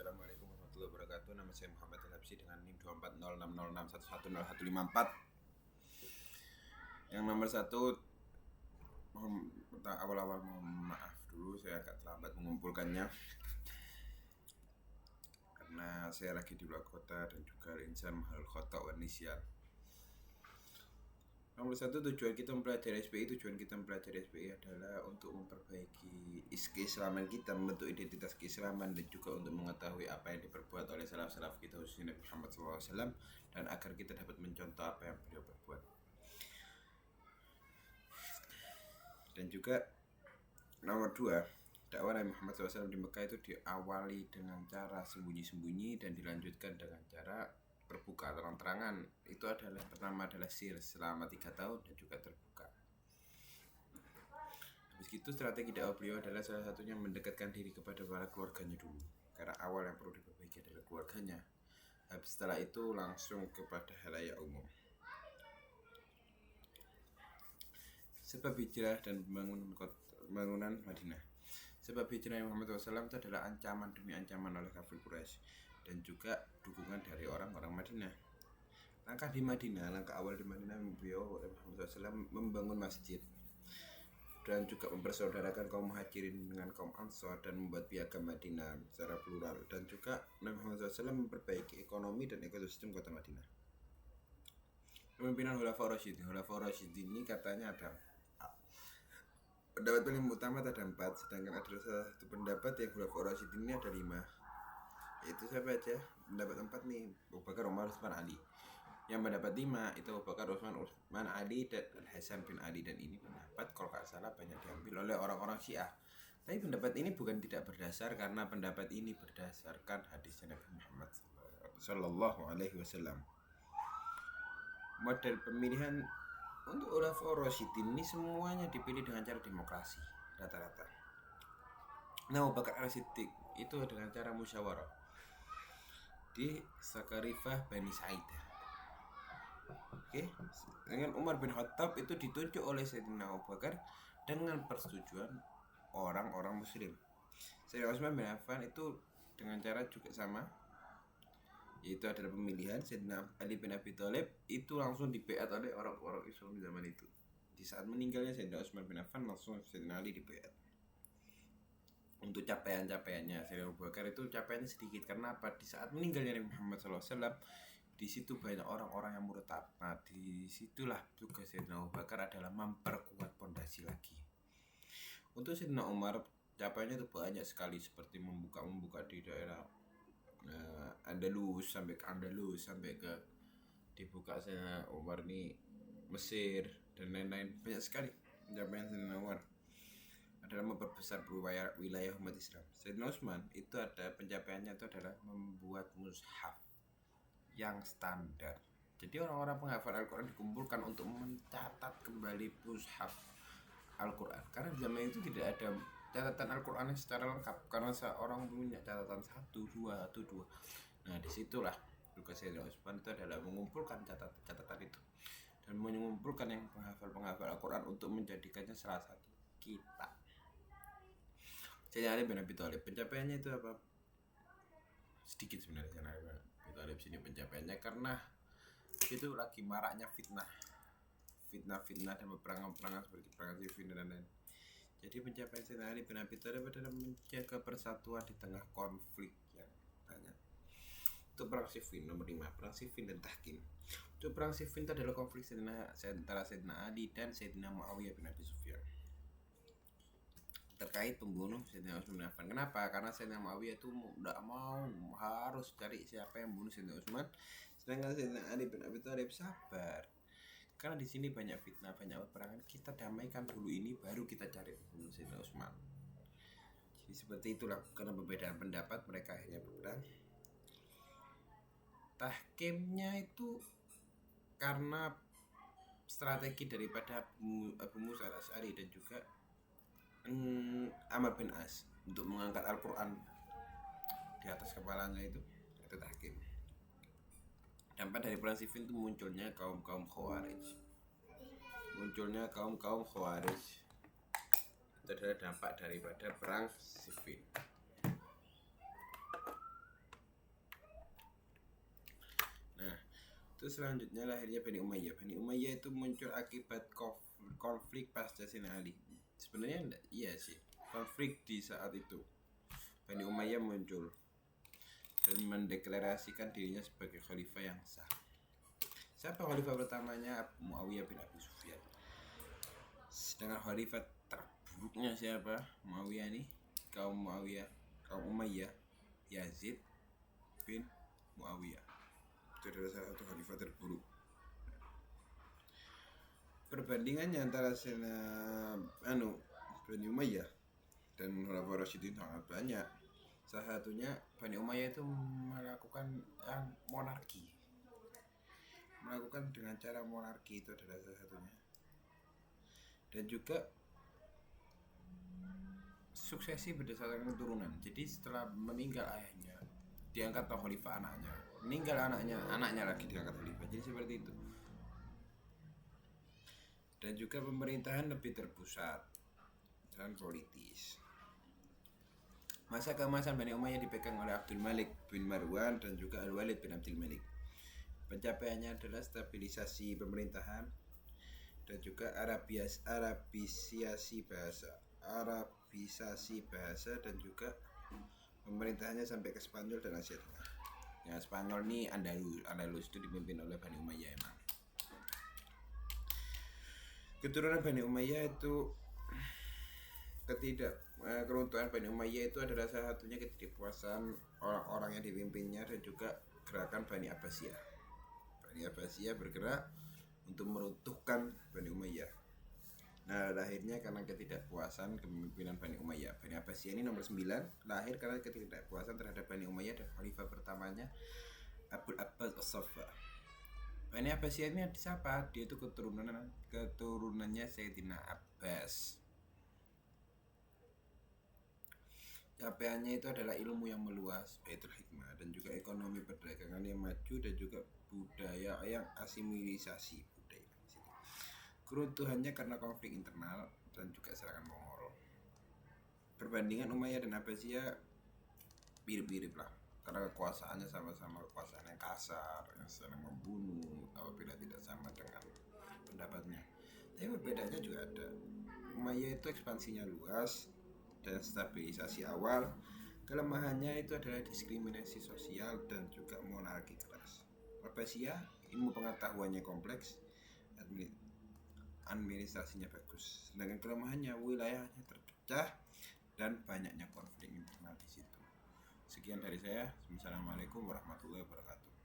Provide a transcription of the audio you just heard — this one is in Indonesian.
Assalamualaikum warahmatullahi wabarakatuh. Nama saya Muhammad Al-Habsyi dengan NIM 24066061111154. Yang nomor 1, awal-awal mohon maaf dulu, saya agak terlambat mengumpulkannya karena saya lagi di luar kota dan juga insan mahal kota wa nisyan. Nomor 1, tujuan kita mempelajari SPI adalah untuk memperbaiki keislaman kita, membentuk identitas keislaman, dan juga untuk mengetahui apa yang diperbuat oleh salaf-salaf kita khususnya Nabi Muhammad SAW, dan agar kita dapat mencontoh apa yang beliau perbuat. Dan juga nomor 2, dakwah Nabi Muhammad SAW di Mekah itu diawali dengan cara sembunyi-sembunyi dan dilanjutkan dengan cara terbuka terang-terangan. Itu adalah pertama adalah sir selama 3 tahun dan juga terbuka. Habis itu strategi dakwah beliau adalah salah satunya mendekatkan diri kepada para keluarganya dulu, karena awal yang perlu diperbaiki adalah keluarganya. Habis setelah itu langsung kepada halayak umum. Sebab hijrah dan pembangunan Madinah. Sebab hijrah Muhammad SAW itu adalah ancaman demi ancaman oleh kafir Quraisy dan juga dukungan dari orang-orang Madinah. Langkah awal di Madinah, beliau Muhammad SAW membangun masjid dan juga mempersaudarakan kaum Muhajirin dengan kaum Ansor dan membuat piagam Madinah secara plural, dan juga Nabi Muhammad SAW memperbaiki ekonomi dan ekosistem kota Madinah. Kepemimpinan Khulafaur Rasyidin ini katanya ada pendapat paling utama ada 4, sedangkan ada salah satu pendapat yang Khulafaur Rasyidin ini ada 5. Itu saya baca pendapat 4 nih, Abu Bakar, Umar, Utsman, Ali. Yang pendapat 5 itu Abu Bakar, Utsman, Ali, dan Hasan bin Ali. Dan ini pendapat kalau tak salah banyak diambil oleh orang-orang Syiah. Tapi pendapat ini bukan tidak berdasar, karena pendapat ini berdasarkan hadis Nabi Muhammad Sallallahu Alaihi Wasallam. Model pemilihan untuk Khulafaur Rasyidin ini semuanya dipilih dengan cara demokrasi rata-rata. Nah, Abu Bakar As-Siddiq itu dengan cara musyawarah di Sakarifah Bani Sa'idah. Oke. Dengan Umar bin Khattab itu ditunjuk oleh Sayyidina Abu Bakar dengan persetujuan orang-orang muslim. Sayyidina Utsman bin Affan itu dengan cara juga sama, yaitu adalah pemilihan. Sayyidina Ali bin Abi Thalib itu langsung dibeat oleh orang-orang Islam di zaman itu. Di saat meninggalnya Sayyidina Utsman bin Affan, langsung Sayyidina Ali dibeat. Untuk capaian-capaiannya Sayyidina Abu Bakar itu capaiannya sedikit, karena apa? Di saat meninggalnya Nabi Muhammad SAW, di situ banyak orang-orang yang murtad. Nah, disitulah tugas Sayyidina Abu Bakar adalah memperkuat pondasi lagi. Untuk Sayyidina Umar, capaiannya itu banyak sekali, seperti membuka di daerah Andalus sampai ke dibuka Sayyidina Umar nih Mesir dan lain-lain. Banyak sekali capaian Sayyidina Umar adalah memperbesar wilayah umat Islam. Sayyidina Utsman itu ada pencapaiannya itu adalah membuat mushaf yang standar. Jadi orang-orang penghafal Al-Quran dikumpulkan untuk mencatat kembali mushaf Al-Quran, karena di zaman itu tidak ada catatan Al-Quran secara lengkap, karena seorang punya catatan 1, 2. Nah, disitulah tugas Sayyidina Utsman itu adalah mengumpulkan catatan itu dan mengumpulkan yang penghafal Al-Quran untuk menjadikannya salah satu kitab. Sayyidina Ali bin Abi Thalib, pencapaiannya itu apa? Sedikit sebenarnya Sayyidina Ali bin Abi Thalib sini pencapaiannya, karena itu lagi maraknya fitnah dan peperangan seperti perang Siffin dan lain-lain. Jadi pencapaian Sayyidina Ali bin Abi Thalib adalah menjaga persatuan di tengah konflik yang banyak. Itu perang Siffin. Nomor 5, perang Siffin dan Tahkim. Itu perang Siffin itu adalah konflik antara Sayyidina Ali dan Sayyidina Muawiyah bin Abi Sufyan terkait pembunuh Sayyidina Utsman bin Affan. Kenapa? Karena Sayyidina Muawiyah itu tidak mau, harus cari siapa yang membunuh Sayyidina Utsman, sedangkan Sayyidina Ali bin Abi Thalib sabar. Karena di sini banyak fitnah, banyak peperangan, kita damaikan dulu ini, baru kita cari pembunuh Sayyidina Utsman. Jadi seperti itulah, karena perbedaan pendapat mereka akhirnya berperang. Tahkimnya itu karena strategi daripada Abu Musa al-Asy'ari dan juga Amr bin As untuk mengangkat Al-Quran di atas kepalanya, itu tahkim. Dampak dari perang Siffin itu munculnya kaum Khawarij. Itu adalah dampak daripada perang Siffin. Terus selanjutnya lahirnya Bani Umayyah. Bani Umayyah itu muncul akibat konflik pasca Sayyidina Ali. Sebenarnya enggak, iya sih. Konflik di saat itu Bani Umayyah muncul dan mendeklarasikan dirinya sebagai khalifah yang sah. Siapa khalifah pertamanya? Muawiyah bin Abi Sufyan. Sedangkan khalifah terburuknya siapa? Muawiyah nih, kaum Umayyah, Yazid bin Muawiyah. Itu adalah salah satu khalifah terburuk. Perbandingannya antara Bani Umayyah dan Khulafaur Rasyidin sangat banyak. Salah satunya Bani Umayyah itu melakukan monarki. Melakukan dengan cara monarki itu adalah salah satunya. Dan juga suksesi berdasarkan keturunan. Jadi setelah meninggal ayahnya, diangkat khalifah anaknya. Meninggal anaknya lagi diangkat khalifah. Jadi seperti itu. Dan juga pemerintahan lebih terpusat dan politis. Masa keemasan Bani Umayyah dipegang oleh Abdul Malik bin Marwan dan juga Al-Walid bin Abdul Malik. Pencapaiannya adalah stabilisasi pemerintahan dan juga arabisasi bahasa dan juga pemerintahannya sampai ke Spanyol dan Asia Tengah. Ya, Spanyol ini Andalus itu dipimpin oleh Bani Umayyah emang. Keturunan Bani Umayyah itu keruntuhan Bani Umayyah itu adalah salah satunya ketidakpuasan orang-orang yang dipimpinnya dan juga gerakan Bani Abbasiyah. Bani Abbasiyah bergerak untuk meruntuhkan Bani Umayyah. Nah, lahirnya karena ketidakpuasan kepemimpinan Bani Umayyah. Bani Abbasiyah ini nomor 9 lahir karena ketidakpuasan terhadap Bani Umayyah dan khalifah pertamanya Abul Abbas As-Saffah. Bani Abbasiyah ini siapa? Dia itu keturunannya Sayyidina Abbas. Capaiannya itu adalah ilmu yang meluas, baitul hikmah, dan juga ekonomi perdagangan yang maju dan juga budaya yang asimilisasi budaya. Keruntuhannya karena konflik internal dan juga serangan Mongol. Perbandingan Umayyah dan Abbasiyah mirip-mirip lah, karena kekuasaannya sama-sama kekuasaan yang kasar, yang saling membunuh apabila tidak sama dengan pendapatnya. Tapi perbedaannya juga ada. Umayyah itu ekspansinya luas dan stabilisasi awal. Kelemahannya itu adalah diskriminasi sosial dan juga monarki keras. Abbasiyah ilmu pengetahuannya kompleks, administrasinya bagus. Sedangkan kelemahannya wilayahnya terpecah dan banyaknya konflik internal di situ. Sekian dari saya. Assalamualaikum warahmatullahi wabarakatuh.